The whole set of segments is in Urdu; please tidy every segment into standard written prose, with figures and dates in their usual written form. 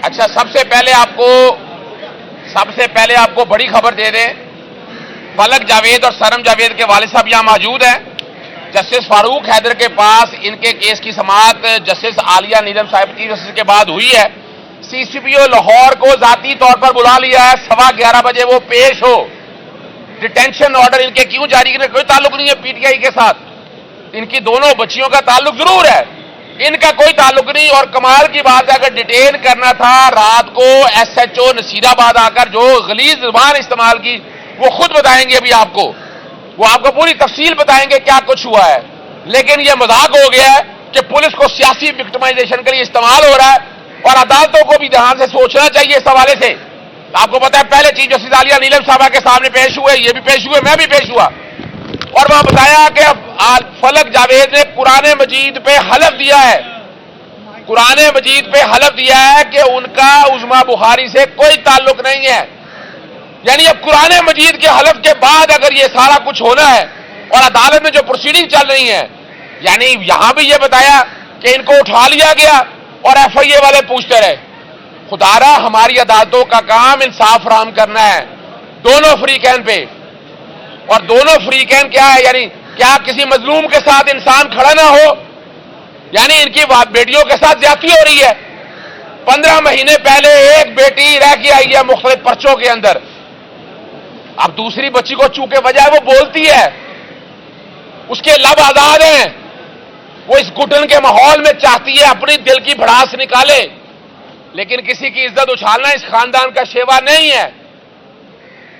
اچھا، سب سے پہلے آپ کو بڑی خبر دے دیں، فلک جاوید اور سنم جاوید کے والد صاحب یہاں موجود ہیں۔ جسٹس فاروق حیدر کے پاس ان کے کیس کی سماعت جسٹس عالیہ نیلم صاحب کی جسٹس کے بعد ہوئی ہے۔ سی سی پی او لاہور کو ذاتی طور پر بلا لیا ہے، 11:15 بجے وہ پیش ہو۔ ڈیٹینشن آرڈر ان کے کیوں جاری کرنے کوئی تعلق نہیں ہے پی ٹی آئی کے ساتھ، ان کی دونوں بچیوں کا تعلق ضرور ہے، ان کا کوئی تعلق نہیں۔ اور کمال کی بات ہے، اگر ڈیٹین کرنا تھا رات کو ایس ایچ او نصیر آباد آ کر جو غلیظ زبان استعمال کی وہ خود بتائیں گے، ابھی آپ کو وہ آپ کو پوری تفصیل بتائیں گے کیا کچھ ہوا ہے۔ لیکن یہ مذاق ہو گیا ہے کہ پولیس کو سیاسی وکٹمائزیشن کے لیے استعمال ہو رہا ہے، اور عدالتوں کو بھی دھیان سے سوچنا چاہیے اس حوالے سے۔ آپ کو پتا ہے پہلے چیف جسٹس عالیہ نیلم صاحبہ کے سامنے پیش ہوئے، یہ بھی پیش ہوئے، میں بھی پیش ہوا، اور وہاں بتایا کہ فلک جاوید نے قرآن مجید پہ حلف دیا ہے، قرآن مجید پہ حلف دیا ہے کہ ان کا عظما بخاری سے کوئی تعلق نہیں ہے۔ یعنی اب قرآن مجید کے حلف کے بعد اگر یہ سارا کچھ ہونا ہے، اور عدالت میں جو پروسیڈنگ چل رہی ہیں، یعنی یہاں بھی یہ بتایا کہ ان کو اٹھا لیا گیا اور ایف آئی اے والے پوچھتے رہے۔ خدا را ہماری عدالتوں کا کام انصاف فراہم کرنا ہے دونوں فریقین پہ، اور دونوں فریقین کیا ہے، یعنی کیا کسی مظلوم کے ساتھ انسان کھڑا نہ ہو؟ یعنی ان کی بیٹیوں کے ساتھ زیادتی ہو رہی ہے۔ 15 مہینے پہلے ایک بیٹی رہ کے آئی ہے مختلف پرچوں کے اندر، اب دوسری بچی کو چونکہ وجہ ہے وہ بولتی ہے، اس کے لب آزاد ہیں، وہ اس گھٹن کے ماحول میں چاہتی ہے اپنی دل کی بھڑاس نکالے، لیکن کسی کی عزت اچھالنا اس خاندان کا شیوا نہیں ہے۔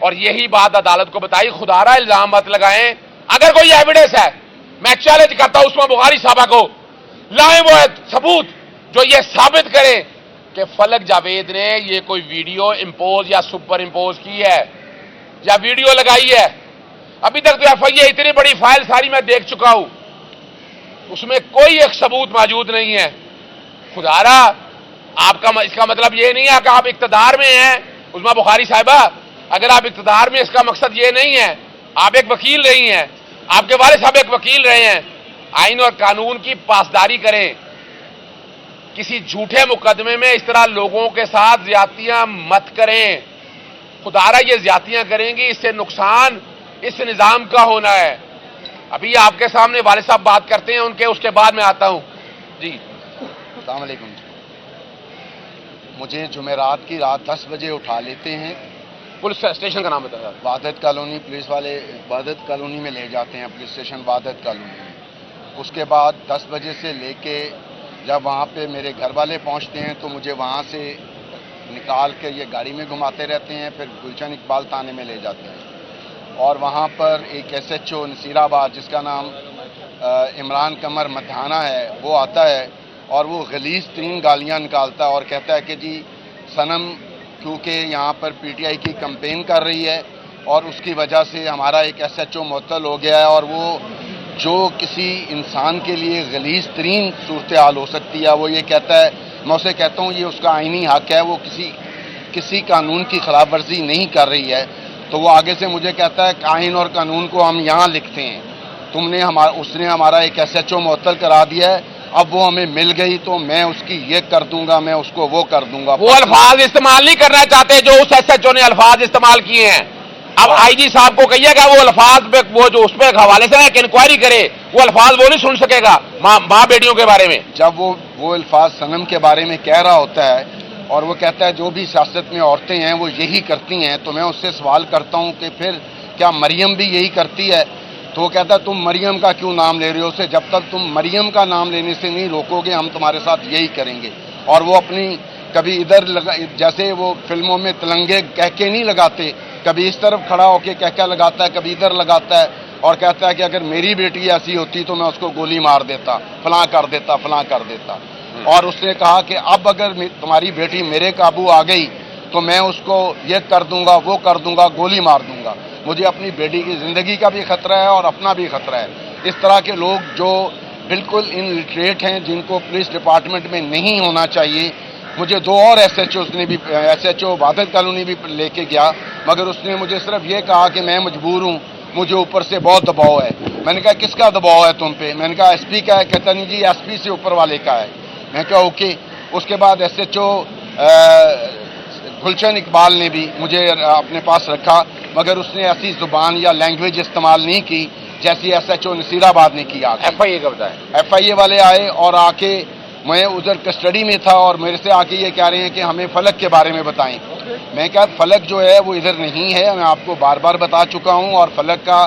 اور یہی بات عدالت کو بتائی، خدا را الزام مت لگائیں، اگر کوئی ایویڈنس ہے میں چیلنج کرتا ہوں عثمان بخاری صاحبہ کو، لائیں وہ ثبوت جو یہ ثابت کرے کہ فلک جاوید نے یہ کوئی ویڈیو امپوز یا سپر امپوز کی ہے یا ویڈیو لگائی ہے۔ ابھی تک تو ایف آئی اے اتنی بڑی فائل ساری میں دیکھ چکا ہوں، اس میں کوئی ایک ثبوت موجود نہیں ہے۔ خدا را آپ کا اس کا مطلب یہ نہیں ہے کہ آپ اقتدار میں ہیں عظما بخاری صاحبہ، اگر آپ اقتدار میں اس کا مقصد یہ نہیں ہے، آپ ایک وکیل رہی ہیں، آپ کے والد صاحب ایک وکیل رہے ہیں، آئین اور قانون کی پاسداری کریں، کسی جھوٹے مقدمے میں اس طرح لوگوں کے ساتھ زیادتیاں مت کریں۔ خدا را یہ زیادتیاں کریں گی اس سے نقصان اس نظام کا ہونا ہے۔ ابھی آپ کے سامنے والد صاحب بات کرتے ہیں ان کے، اس کے بعد میں آتا ہوں۔ جی السلام علیکم۔ مجھے جمعرات کی رات 10 بجے اٹھا لیتے ہیں، پولیس اسٹیشن کا نام بتایا۔ وحدت کالونی، پولیس والے وحدت کالونی میں لے جاتے ہیں، پولیس اسٹیشن وحدت کالونی میں۔ اس کے بعد 10 بجے سے لے کے جب وہاں پہ میرے گھر والے پہنچتے ہیں تو مجھے وہاں سے نکال کے یہ گاڑی میں گھماتے رہتے ہیں، پھر گلشن اقبال تھانے میں لے جاتے ہیں، اور وہاں پر ایک ایس ایچ او نصیر آباد جس کا نام عمران قمر مدھانہ ہے وہ آتا ہے، اور وہ غلیظ ترین گالیاں نکالتا ہے اور کہتا ہے کہ جی سنم کیونکہ یہاں پر پی ٹی آئی کی کمپین کر رہی ہے اور اس کی وجہ سے ہمارا ایک ایس ایچ او معطل ہو گیا ہے، اور وہ جو کسی انسان کے لیے غلیظ ترین صورتحال ہو سکتی ہے وہ یہ کہتا ہے، میں اسے کہتا ہوں یہ اس کا آئینی حق ہے، وہ کسی قانون کی خلاف ورزی نہیں کر رہی ہے۔ تو وہ آگے سے مجھے کہتا ہے کہ آئین اور قانون کو ہم یہاں لکھتے ہیں، اس نے ہمارا ایک ایس ایچ او معطل کرا دیا ہے، اب وہ ہمیں مل گئی تو میں اس کی یہ کر دوں گا، میں اس کو وہ کر دوں گا۔ وہ الفاظ استعمال نہیں کرنا چاہتے جو اس ایس ایچ او نے الفاظ استعمال کیے ہیں۔ اب آئی جی صاحب کو کہیے گا وہ الفاظ پہ وہ جو اس پہ حوالے سے ایک انکوائری کرے، وہ الفاظ وہ نہیں سن سکے گا ماں بیٹیوں کے بارے میں۔ جب وہ الفاظ سنم کے بارے میں کہہ رہا ہوتا ہے اور وہ کہتا ہے جو بھی سیاست میں عورتیں ہیں وہ یہی کرتی ہیں، تو میں اس سے سوال کرتا ہوں کہ پھر کیا مریم بھی یہی کرتی ہے؟ تو وہ کہتا ہے تم مریم کا کیوں نام لے رہے ہو؟ اسے جب تک تم مریم کا نام لینے سے نہیں روکو گے ہم تمہارے ساتھ یہی کریں گے۔ اور وہ اپنی کبھی ادھر جیسے وہ فلموں میں تلنگے کہہ کے نہیں لگاتے، کبھی اس طرف کھڑا ہو کے کہہ لگاتا ہے، کبھی ادھر لگاتا ہے، اور کہتا ہے کہ اگر میری بیٹی ایسی ہوتی تو میں اس کو گولی مار دیتا، فلاں کر دیتا، فلاں کر دیتا۔ اور اس نے کہا کہ اب اگر تمہاری بیٹی میرے قابو آ گئی تو میں اس کو یہ کر دوں گا، وہ کر دوں گا، گولی مار دوں گا۔ مجھے اپنی بیٹی کی زندگی کا بھی خطرہ ہے اور اپنا بھی خطرہ ہے۔ اس طرح کے لوگ جو بالکل ان لٹریٹ ہیں، جن کو پولیس ڈپارٹمنٹ میں نہیں ہونا چاہیے، مجھے 2 اور ایس ایچ او وحدت کالونی بھی لے کے گیا، مگر اس نے مجھے صرف یہ کہا کہ میں مجبور ہوں، مجھے اوپر سے بہت دباؤ ہے۔ میں نے کہا کس کا دباؤ ہے تم پہ؟ میں نے کہا ایس پی کا ہے۔ کہتا نہیں جی ایس پی سے اوپر والے کا ہے۔ میں نے کہا اوکے۔ اس کے بعد S H O Gulshan Iqbal نے بھی مجھے اپنے پاس رکھا، مگر اس نے ایسی زبان یا لینگویج استعمال نہیں کی جیسی ایس ایچ او نصیر آباد نے کیا۔ ایف آئی اے کا بتائیں۔ ایف آئی اے والے آئے اور آ کے، میں ادھر کسٹڈی میں تھا اور میرے سے آ کے یہ کہہ رہے ہیں کہ ہمیں فلک کے بارے میں بتائیں۔ میں کہا فلک جو ہے وہ ادھر نہیں ہے، میں آپ کو بار بار بتا چکا ہوں، اور فلک کا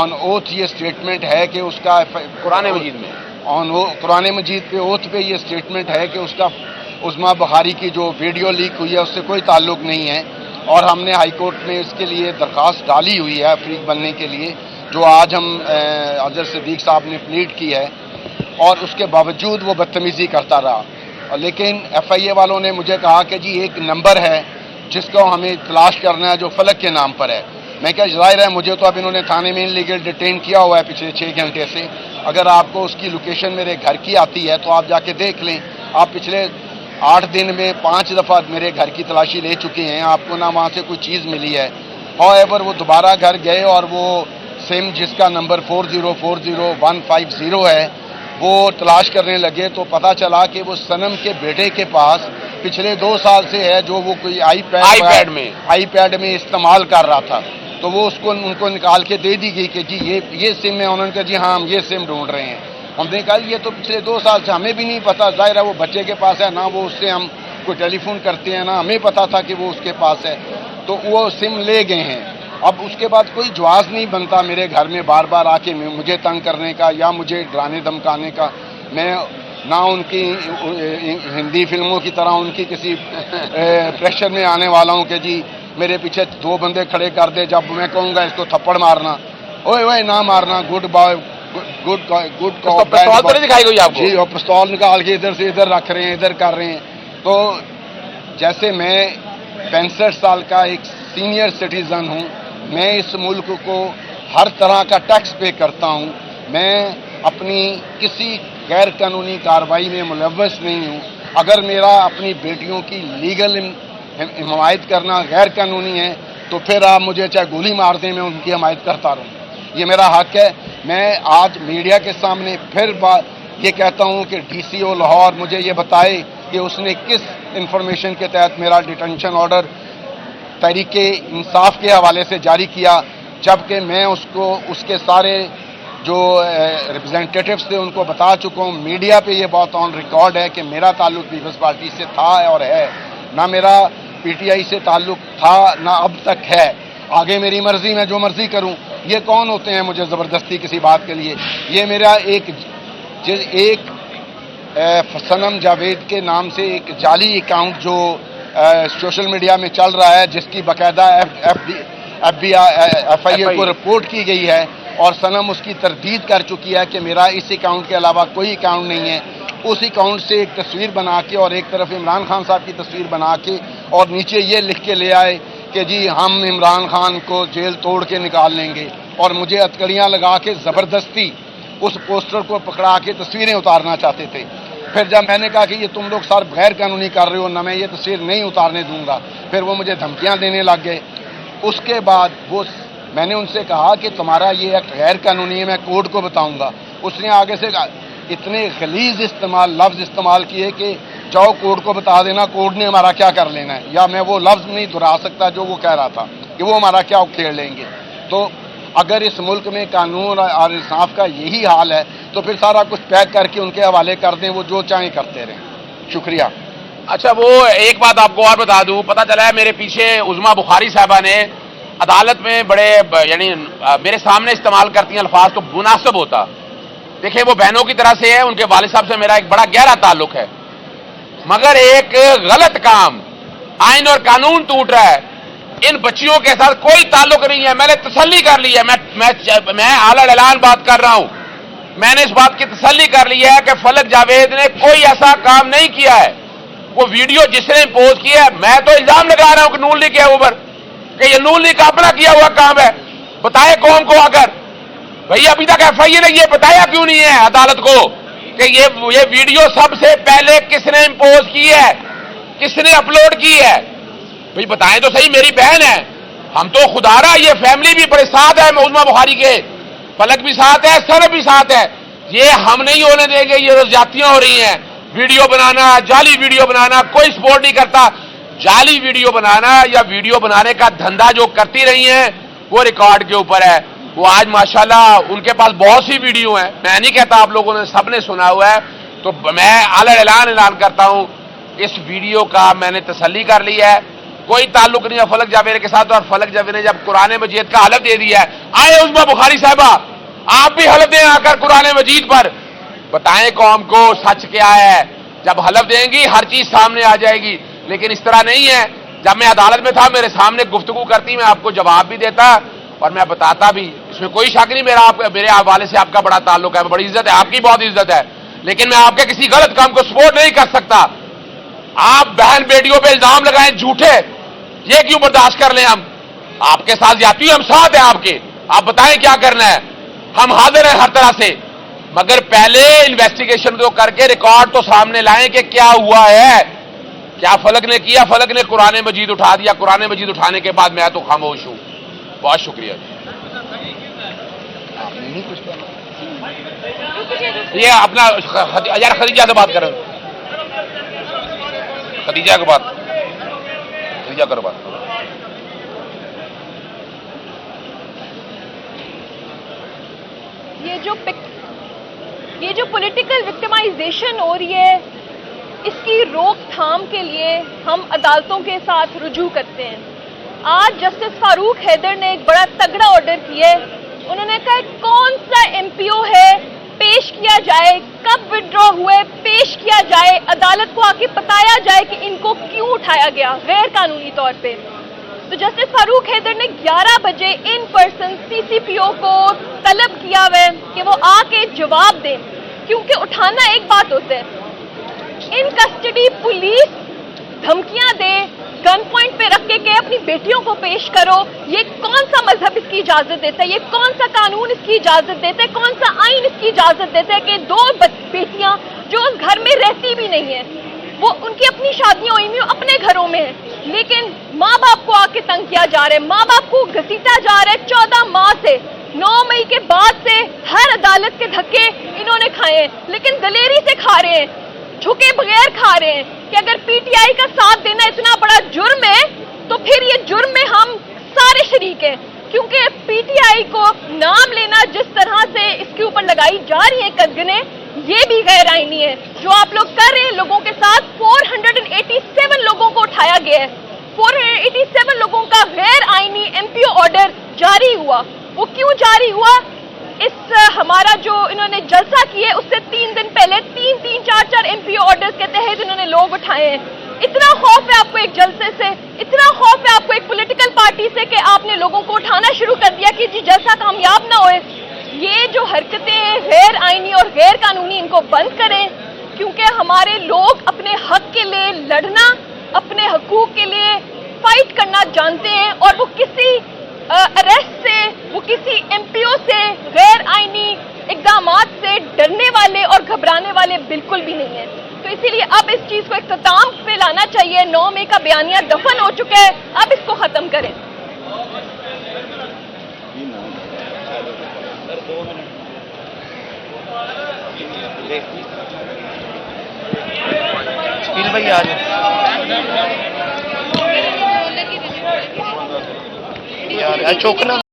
آن اوتھ یہ اسٹیٹمنٹ ہے کہ اس کا قرآن مجید میں قرآن مجید پہ اوتھ پہ یہ اسٹیٹمنٹ ہے کہ اس کا عظما بخاری کی جو ویڈیو لیک ہوئی ہے اس سے کوئی تعلق نہیں ہے، اور ہم نے ہائی کورٹ میں اس کے لیے درخواست ڈالی ہوئی ہے فریق بننے کے لیے، جو آج ہم اظہر صدیق صاحب نے پلیٹ کی ہے، اور اس کے باوجود وہ بدتمیزی کرتا رہا۔ لیکن ایف آئی اے والوں نے مجھے کہا کہ جی ایک نمبر ہے جس کو ہمیں تلاش کرنا ہے جو فلک کے نام پر ہے۔ میں کہا ظاہر ہے مجھے تو اب انہوں نے تھانے میں انلیگل ڈیٹین کیا ہوا ہے پچھلے 6 گھنٹے سے، اگر آپ کو اس کی لوکیشن میرے گھر کی آتی ہے تو آپ جا کے دیکھ لیں۔ آپ پچھلے 8 دن میں 5 دفعہ میرے گھر کی تلاشی لے چکے ہیں، آپ کو نہ وہاں سے کوئی چیز ملی ہے۔ ہاؤ ایور وہ دوبارہ گھر گئے اور وہ سم جس کا نمبر 4040150 ہے وہ تلاش کرنے لگے، تو پتہ چلا کہ وہ صنم کے بیٹے کے پاس پچھلے 2 سال سے ہے، جو وہ کوئی آئی پیڈ میں استعمال کر رہا تھا، تو وہ ان کو نکال کے دے دی گئی کہ جی یہ سم ہے۔ انہوں نے کہا جی ہاں ہم یہ سم ڈھونڈ رہے ہیں۔ ہم نے کہا یہ تو پچھلے 2 سال سے ہمیں بھی نہیں پتا، ظاہر ہے وہ بچے کے پاس ہے، نہ وہ اس سے ہم کوئی ٹیلی فون کرتے ہیں، نہ ہمیں پتا تھا کہ وہ اس کے پاس ہے، تو وہ سم لے گئے ہیں۔ اب اس کے بعد کوئی جواز نہیں بنتا میرے گھر میں بار بار آ کے مجھے تنگ کرنے کا یا مجھے ڈرانے دھمکانے کا۔ میں نہ ان کی ہندی فلموں کی طرح ان کی کسی پریشر میں آنے والا ہوں کہ جی میرے پیچھے 2 بندے کھڑے کر دے، جب میں کہوں گا اس کو تھپڑ مارنا، اوئے نہ مارنا، گڈ بوائے گڈ پستول تو نہیں دکھائی گئی آپ کو؟ جی، اور پستول نکال کے ادھر سے ادھر رکھ رہے ہیں، ادھر کر رہے ہیں۔ تو جیسے میں 65 سال کا ایک سینئر سٹیزن ہوں، میں اس ملک کو ہر طرح کا ٹیکس پے کرتا ہوں، میں اپنی کسی غیر قانونی کارروائی میں ملوث نہیں ہوں۔ اگر میرا اپنی بیٹیوں کی لیگل حمایت کرنا غیر قانونی ہے تو پھر آپ مجھے چاہے گولی مار دیں، میں ان کی حمایت کرتا رہوں، یہ میرا حق ہے۔ میں آج میڈیا کے سامنے پھر یہ کہتا ہوں کہ ڈی سی او لاہور مجھے یہ بتائے کہ اس نے کس انفارمیشن کے تحت میرا ڈیٹینشن آرڈر تحریک انصاف کے حوالے سے جاری کیا، جبکہ میں اس کے سارے جو ریپرزینٹیٹیوز تھے ان کو بتا چکا ہوں۔ میڈیا پہ یہ بات آن ریکارڈ ہے کہ میرا تعلق پیپلز پارٹی سے تھا اور ہے، نہ میرا پی ٹی آئی سے تعلق تھا نہ اب تک ہے۔ آگے میری مرضی، میں جو مرضی کروں۔ یہ کون ہوتے ہیں مجھے زبردستی کسی بات کے لیے؟ یہ میرا ایک صنم جاوید کے نام سے ایک جعلی اکاؤنٹ جو سوشل میڈیا میں چل رہا ہے، جس کی باقاعدہ ایف آئی اے کو رپورٹ کی گئی ہے، اور صنم اس کی تردید کر چکی ہے کہ میرا اس اکاؤنٹ کے علاوہ کوئی اکاؤنٹ نہیں ہے۔ اس اکاؤنٹ سے ایک تصویر بنا کے اور ایک طرف عمران خان صاحب کی تصویر بنا کے اور نیچے یہ لکھ کے لے آئے کہ جی ہم عمران خان کو جیل توڑ کے نکال لیں گے، اور مجھے ہتکڑیاں لگا کے زبردستی اس پوسٹر کو پکڑا کے تصویریں اتارنا چاہتے تھے۔ پھر جب میں نے کہا کہ یہ تم لوگ سر غیر قانونی کر رہے ہو، نہ میں یہ تصویر نہیں اتارنے دوں گا، پھر وہ مجھے دھمکیاں دینے لگ گئے۔ اس کے بعد میں نے ان سے کہا کہ تمہارا یہ ایکٹ غیر قانونی ہے، میں کورٹ کو بتاؤں گا۔ اس نے آگے سے اتنے غلیظ لفظ استعمال کیے کہ جاؤ کورٹ کو بتا دینا، کورٹ نے ہمارا کیا کر لینا ہے، یا میں وہ لفظ نہیں دہرا سکتا جو وہ کہہ رہا تھا کہ وہ ہمارا کیا کھیل لیں گے۔ تو اگر اس ملک میں قانون اور انصاف کا یہی حال ہے تو پھر سارا کچھ پیک کر کے ان کے حوالے کر دیں، وہ جو چاہیں کرتے رہیں۔ شکریہ۔ اچھا، وہ ایک بات آپ کو اور بتا دوں، پتہ چلا ہے میرے پیچھے عظما بخاری صاحبہ نے عدالت میں بڑے یعنی میرے سامنے استعمال کرتی ہیں الفاظ تو مناسب ہوتا۔ دیکھیں وہ بہنوں کی طرح سے ہے، ان کے والد صاحب سے میرا ایک بڑا گہرا تعلق ہے، مگر ایک غلط کام، آئین اور قانون ٹوٹ رہا ہے، ان بچیوں کے ساتھ کوئی تعلق نہیں ہے۔ میں نے تسلی کر لی ہے، میں اعلیٰ اعلان بات کر رہا ہوں، میں نے اس بات کی تسلی کر لی ہے کہ فلک جاوید نے کوئی ایسا کام نہیں کیا ہے۔ وہ ویڈیو جس نے پوسٹ کی ہے، میں تو الزام لگا رہا ہوں کہ نون لیگ کے اوپر کہ یہ نون لیگ کا اپنا کیا ہوا کام ہے۔ بتائے قوم کو، اگر بھئی ابھی تک ایف آئی اے نے یہ بتایا کیوں نہیں ہے عدالت کو کہ یہ ویڈیو سب سے پہلے کس نے امپوز کی ہے؟ کس نے اپلوڈ کی ہے؟ بھئی بتائیں تو صحیح، میری بہن ہے، ہم تو خدا رہا یہ فیملی بھی بڑے ساتھ ہے عظمیٰ بخاری کے، فلک بھی ساتھ ہے، سرب بھی ساتھ ہے، یہ ہم نہیں ہونے دیں گے، یہ زیادتیاں ہو رہی ہیں، ویڈیو بنانا، جعلی ویڈیو بنانا، کوئی سپورٹ نہیں کرتا، جعلی ویڈیو بنانا یا ویڈیو بنانے کا دھندا جو کرتی رہی ہیں وہ ریکارڈ کے اوپر ہے، وہ آج ماشاءاللہ ان کے پاس بہت سی ویڈیو ہیں، میں نہیں کہتا آپ لوگوں نے سب نے سنا ہوا ہے، تو میں اعلان کرتا ہوں اس ویڈیو کا میں نے تسلی کر لی ہے، کوئی تعلق نہیں ہے فلک جاوید کے ساتھ، اور فلک جاوید نے جب قرآن مجید کا حلف دے دیا ہے، آئے عظمیٰ بخاری صاحبہ آپ بھی حلف دیں آ کر قرآن مجید پر، بتائیں قوم کو سچ کیا ہے، جب حلف دیں گی ہر چیز سامنے آ جائے گی، لیکن اس طرح نہیں ہے، جب میں عدالت میں تھا میرے سامنے گفتگو کرتی میں آپ کو جواب بھی دیتا اور میں بتاتا بھی، اس میں کوئی شک نہیں، میرے حوالے سے آپ کا بڑا تعلق ہے، بڑی عزت ہے، آپ کی بہت عزت ہے، لیکن میں آپ کے کسی غلط کام کو سپورٹ نہیں کر سکتا، آپ بہن بیٹیوں پہ الزام لگائیں جھوٹے، یہ کیوں برداشت کر لیں ہم؟ آپ کے ساتھ جاتی ہوں، ہم ساتھ ہیں آپ کے، آپ بتائیں کیا کرنا ہے، ہم حاضر ہیں ہر طرح سے، مگر پہلے انویسٹیگیشن کو کر کے ریکارڈ تو سامنے لائیں کہ کیا ہوا ہے، کیا فلک نے کیا؟ فلک نے قرآن مجید اٹھا دیا، قرآن مجید اٹھانے کے بعد میں تو خاموش ہوں۔ بہت شکریہ جی۔ یہ اپنا یار خدیجہ سے بات کریں، خدیجہ کی بات، خدیجہ کرو بات۔ یہ جو پولیٹیکل وکٹمائزیشن ہو رہی ہے، اس کی روک تھام کے لیے ہم عدالتوں کے ساتھ رجوع کرتے ہیں۔ آج جسٹس فاروق حیدر نے ایک بڑا تگڑا آرڈر کیا ہے، انہوں نے کہا کون سا ایم پی او ہے پیش کیا جائے، کب وڈرا ہوئے پیش کیا جائے، عدالت کو آ کے بتایا جائے کہ ان کو کیوں اٹھایا گیا غیر قانونی طور پہ۔ تو جسٹس فاروق حیدر نے 11 بجے ان پرسن سی سی پی او کو طلب کیا ہے کہ وہ آ کے جواب دیں، کیونکہ اٹھانا ایک بات ہوتا ہے، ان کسٹڈی پولیس دھمکیاں دے، گن پوائنٹ پہ رکھ کے کہ اپنی بیٹیوں کو پیش کرو، یہ کون سا مذہب اس کی اجازت دیتا ہے، یہ کون سا قانون اس کی اجازت دیتا ہے، کون سا آئین اس کی اجازت دیتا ہے کہ 2 بیٹیاں جو اس گھر میں رہتی بھی نہیں ہیں، وہ ان کی اپنی شادیاں ہوئی ہوئی اپنے گھروں میں ہیں، لیکن ماں باپ کو آ کے تنگ کیا جا رہا ہے، ماں باپ کو گھسیٹا جا رہا ہے 14 ماہ سے، 9 مئی کے بعد سے ہر عدالت کے دھکے انہوں نے کھائے ہیں، لیکن دلیری سے کھا رہے ہیں، جھکے بغیر کھا رہے ہیں کہ اگر پی ٹی آئی کا ساتھ دینا اتنا بڑا جرم ہے تو پھر یہ جرم میں ہم سارے شریک ہیں، کیونکہ پی ٹی آئی کو نام لینا جس طرح سے اس کے اوپر لگائی جا رہی ہیں قدغنیں، یہ بھی غیر آئینی ہے۔ جو آپ لوگ کر رہے ہیں لوگوں کے ساتھ، 487 لوگوں کو اٹھایا گیا ہے، 487 لوگوں کا غیر آئینی ایم پی او آرڈر جاری ہوا۔ وہ کیوں جاری ہوا؟ اس ہمارا جو انہوں نے جلسہ کیے اس سے 3 دن پہلے 3 4 ایم پی او آرڈرز کے تحت انہوں نے لوگ اٹھائے ہیں۔ اتنا خوف ہے آپ کو ایک جلسے سے، اتنا خوف ہے آپ کو ایک پولیٹیکل پارٹی سے کہ آپ نے لوگوں کو اٹھانا شروع کر دیا کہ جی جلسہ کامیاب نہ ہوئے۔ یہ جو حرکتیں ہیں غیر آئینی اور غیر قانونی، ان کو بند کریں، کیونکہ ہمارے لوگ اپنے حق کے لیے لڑنا، اپنے حقوق کے لیے فائٹ کرنا جانتے ہیں، اور وہ کسی اریسٹ سے، وہ کسی ایم پی او سے، غیر آئینی اقدامات سے ڈرنے والے اور گھبرانے والے بالکل بھی نہیں ہیں۔ تو اسی لیے اب اس چیز کو اختتام پہ لانا چاہیے، 9 مئی کا بیانیہ دفن ہو چکا ہے، اب اس کو ختم کریں۔ بھائی آ جائیں، چوکنا